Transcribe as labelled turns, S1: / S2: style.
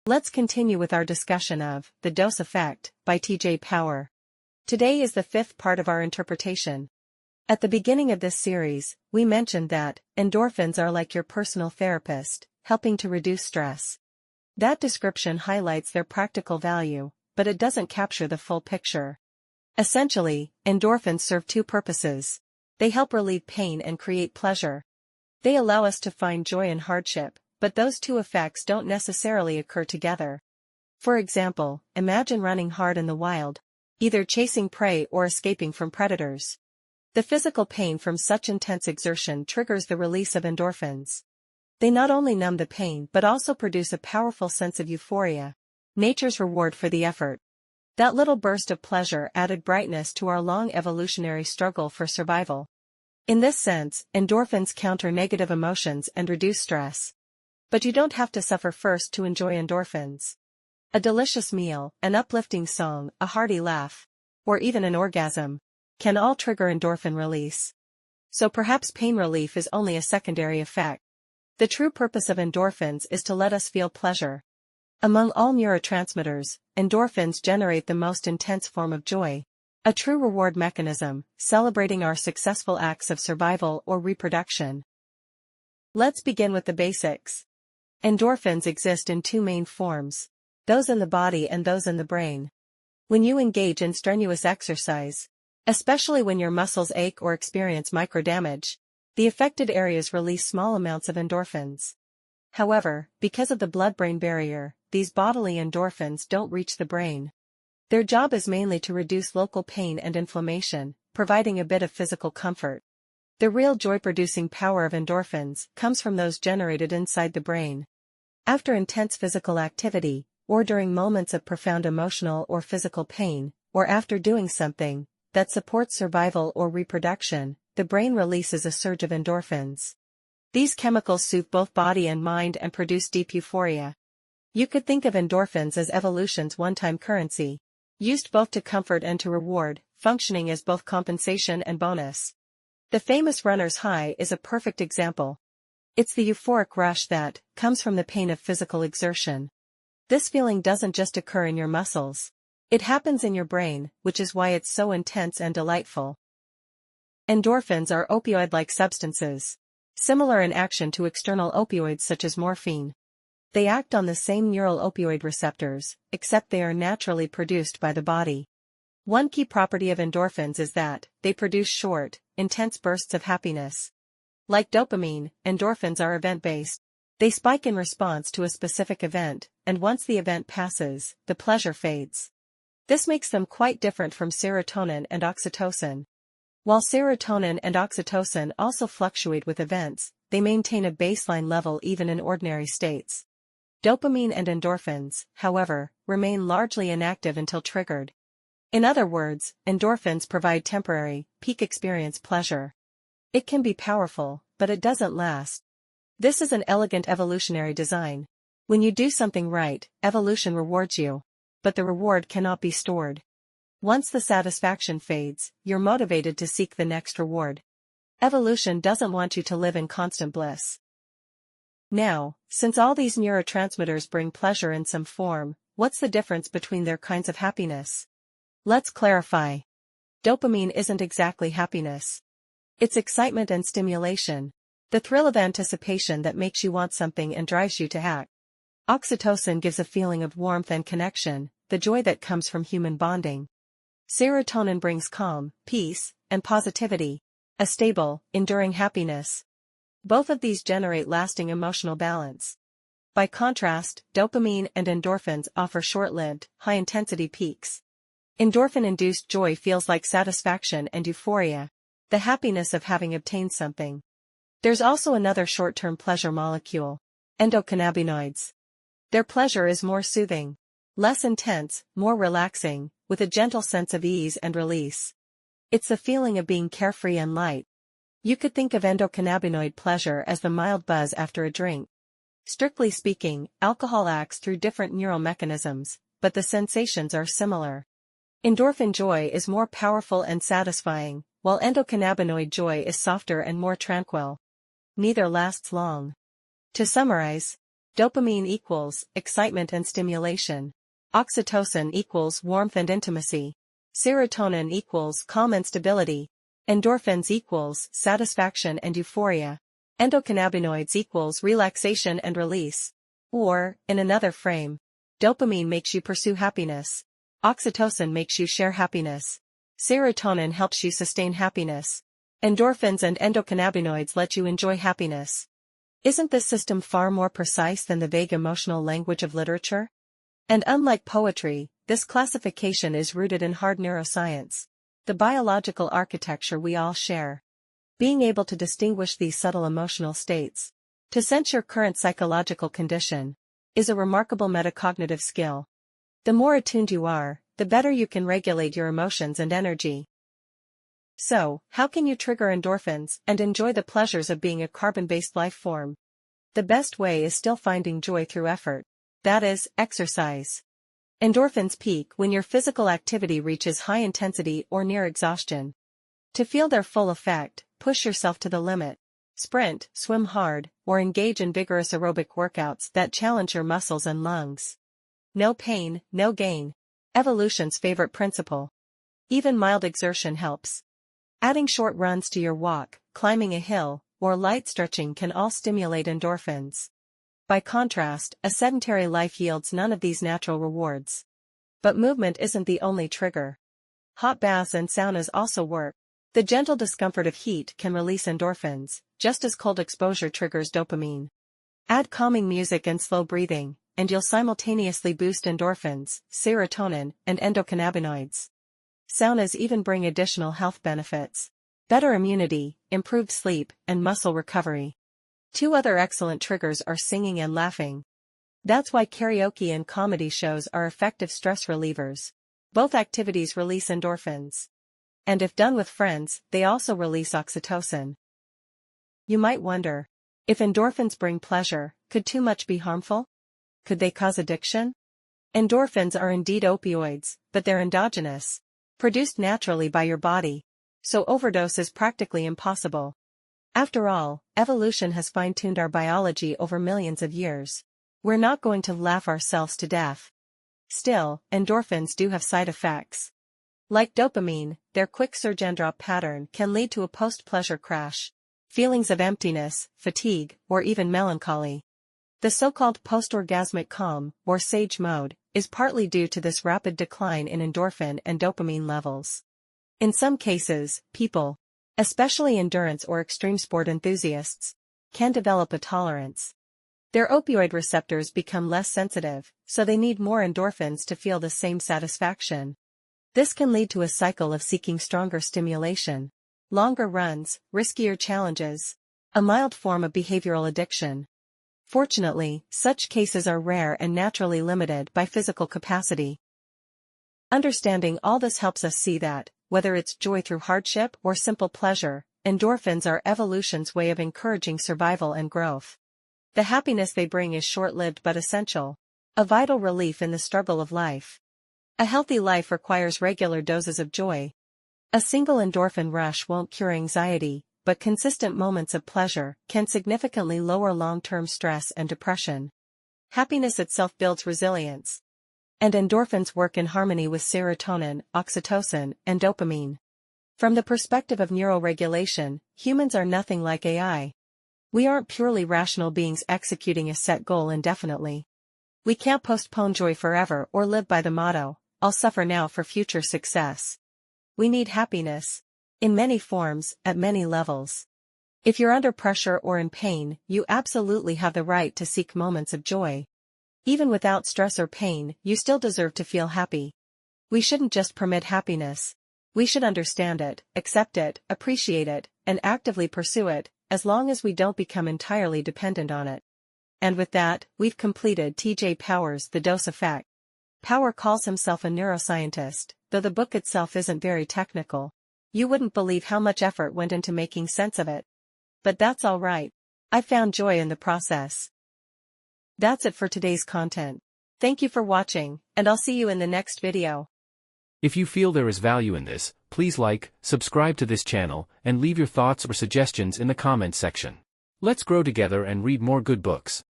S1: Let's continue with our discussion of The Dose Effect by T.J. Power. Today is the fifth part of our interpretation. At the beginning of this series, we mentioned that endorphins are like your personal therapist, helping to reduce stress. That description highlights their practical value, but it doesn't capture the full picture. Essentially, endorphins serve two purposes. They help relieve pain and create pleasure. They allow us to find joy in hardship, but those two effects don't necessarily occur together. For example, imagine running hard in the wild, either chasing prey or escaping from predators. The physical pain from such intense exertion triggers the release of endorphins. They not only numb the pain but also produce a powerful sense of euphoria, nature's reward for the effort. That little burst of pleasure added brightness to our long evolutionary struggle for survival. In this sense, endorphins counter negative emotions and reduce stress. But you don't have to suffer first to enjoy endorphins. A delicious meal, an uplifting song, a hearty laugh, or even an orgasm, can all trigger endorphin release. So perhaps pain relief is only a secondary effect. The true purpose of endorphins is to let us feel pleasure. Among all neurotransmitters, endorphins generate the most intense form of joy, a true reward mechanism, celebrating our successful acts of survival or reproduction. Let's begin with the basics. Endorphins exist in two main forms, those in the body and those in the brain. When you engage in strenuous exercise, especially when your muscles ache or experience microdamage, the affected areas release small amounts of endorphins. However, because of the blood-brain barrier, these bodily endorphins don't reach the brain. Their job is mainly to reduce local pain and inflammation, providing a bit of physical comfort. The real joy-producing power of endorphins comes from those generated inside the brain. After intense physical activity, or during moments of profound emotional or physical pain, or after doing something that supports survival or reproduction, the brain releases a surge of endorphins. These chemicals soothe both body and mind and produce deep euphoria. You could think of endorphins as evolution's one-time currency, used both to comfort and to reward, functioning as both compensation and bonus. The famous runner's high is a perfect example. It's the euphoric rush that comes from the pain of physical exertion. This feeling doesn't just occur in your muscles. It happens in your brain, which is why it's so intense and delightful. Endorphins are opioid-like substances, similar in action to external opioids such as morphine. They act on the same neural opioid receptors, except they are naturally produced by the body. One key property of endorphins is that they produce short, intense bursts of happiness. Like dopamine, endorphins are event-based. They spike in response to a specific event, and once the event passes, the pleasure fades. This makes them quite different from serotonin and oxytocin. While serotonin and oxytocin also fluctuate with events, they maintain a baseline level even in ordinary states. Dopamine and endorphins, however, remain largely inactive until triggered. In other words, endorphins provide temporary, peak experience pleasure. It can be powerful, but it doesn't last. This is an elegant evolutionary design. When you do something right, evolution rewards you. But the reward cannot be stored. Once the satisfaction fades, you're motivated to seek the next reward. Evolution doesn't want you to live in constant bliss. Now, since all these neurotransmitters bring pleasure in some form, what's the difference between their kinds of happiness? Let's clarify. Dopamine isn't exactly happiness. It's excitement and stimulation, the thrill of anticipation that makes you want something and drives you to act. Oxytocin gives a feeling of warmth and connection, the joy that comes from human bonding. Serotonin brings calm, peace, and positivity, a stable, enduring happiness. Both of these generate lasting emotional balance. By contrast, dopamine and endorphins offer short-lived, high-intensity peaks. Endorphin-induced joy feels like satisfaction and euphoria, the happiness of having obtained something. There's also another short-term pleasure molecule, endocannabinoids. Their pleasure is more soothing, less intense, more relaxing, with a gentle sense of ease and release. It's the feeling of being carefree and light. You could think of endocannabinoid pleasure as the mild buzz after a drink. Strictly speaking, alcohol acts through different neural mechanisms, but the sensations are similar. Endorphin joy is more powerful and satisfying, while endocannabinoid joy is softer and more tranquil. Neither lasts long. To summarize, Dopamine equals excitement and stimulation. Oxytocin equals warmth and intimacy. Serotonin equals calm and stability. Endorphins equals satisfaction and euphoria. Endocannabinoids equals relaxation and release. Or, in another frame, dopamine makes you pursue happiness. Oxytocin makes you share happiness. Serotonin helps you sustain happiness. Endorphins and endocannabinoids let you enjoy happiness. Isn't this system far more precise than the vague emotional language of literature? And unlike poetry, this classification is rooted in hard neuroscience, the biological architecture we all share. Being able to distinguish these subtle emotional states, to sense your current psychological condition, is a remarkable metacognitive skill. The more attuned you are, the better you can regulate your emotions and energy. So, how can you trigger endorphins and enjoy the pleasures of being a carbon-based life form? The best way is still finding joy through effort. That is, exercise. Endorphins peak when your physical activity reaches high intensity or near exhaustion. To feel their full effect, push yourself to the limit. Sprint, swim hard, or engage in vigorous aerobic workouts that challenge your muscles and lungs. No pain, no gain. Evolution's favorite principle. Even mild exertion helps. Adding short runs to your walk, climbing a hill, or light stretching can all stimulate endorphins. By contrast, a sedentary life yields none of these natural rewards. But movement isn't the only trigger. Hot baths and saunas also work. The gentle discomfort of heat can release endorphins, just as cold exposure triggers dopamine. Add calming music and slow breathing, and you'll simultaneously boost endorphins, serotonin, and endocannabinoids. Saunas even bring additional health benefits. Better immunity, improved sleep, and muscle recovery. Two other excellent triggers are singing and laughing. That's why karaoke and comedy shows are effective stress relievers. Both activities release endorphins. And if done with friends, they also release oxytocin. You might wonder, if endorphins bring pleasure, could too much be harmful? Could they cause addiction? Endorphins are indeed opioids, but they're endogenous, produced naturally by your body, so overdose is practically impossible. After all, evolution has fine-tuned our biology over millions of years. We're not going to laugh ourselves to death. Still, endorphins do have side effects. Like dopamine, their quick surge and drop pattern can lead to a post-pleasure crash, feelings of emptiness, fatigue, or even melancholy. The so-called post-orgasmic calm, or sage mode, is partly due to this rapid decline in endorphin and dopamine levels. In some cases, people, especially endurance or extreme sport enthusiasts, can develop a tolerance. Their opioid receptors become less sensitive, so they need more endorphins to feel the same satisfaction. This can lead to a cycle of seeking stronger stimulation, longer runs, riskier challenges, a mild form of behavioral addiction. Fortunately, such cases are rare and naturally limited by physical capacity. Understanding all this helps us see that, whether it's joy through hardship or simple pleasure, endorphins are evolution's way of encouraging survival and growth. The happiness they bring is short-lived but essential, a vital relief in the struggle of life. A healthy life requires regular doses of joy. A single endorphin rush won't cure anxiety, but consistent moments of pleasure can significantly lower long-term stress and depression. Happiness itself builds resilience. And endorphins work in harmony with serotonin, oxytocin, and dopamine. From the perspective of neuroregulation, humans are nothing like AI. We aren't purely rational beings executing a set goal indefinitely. We can't postpone joy forever or live by the motto, "I'll suffer now for future success." We need happiness. In many forms, at many levels. If you're under pressure or in pain, you absolutely have the right to seek moments of joy. Even without stress or pain, you still deserve to feel happy. We shouldn't just permit happiness. We should understand it, accept it, appreciate it, and actively pursue it, as long as we don't become entirely dependent on it. And with that, we've completed T.J. Power's The Dose Effect. Power calls himself a neuroscientist, though the book itself isn't very technical. You wouldn't believe how much effort went into making sense of it. But that's all right. I found joy in the process. That's it for today's content. Thank you for watching, and I'll see you in the next video.
S2: If you feel there is value in this, please like, subscribe to this channel, and leave your thoughts or suggestions in the comments section. Let's grow together and read more good books.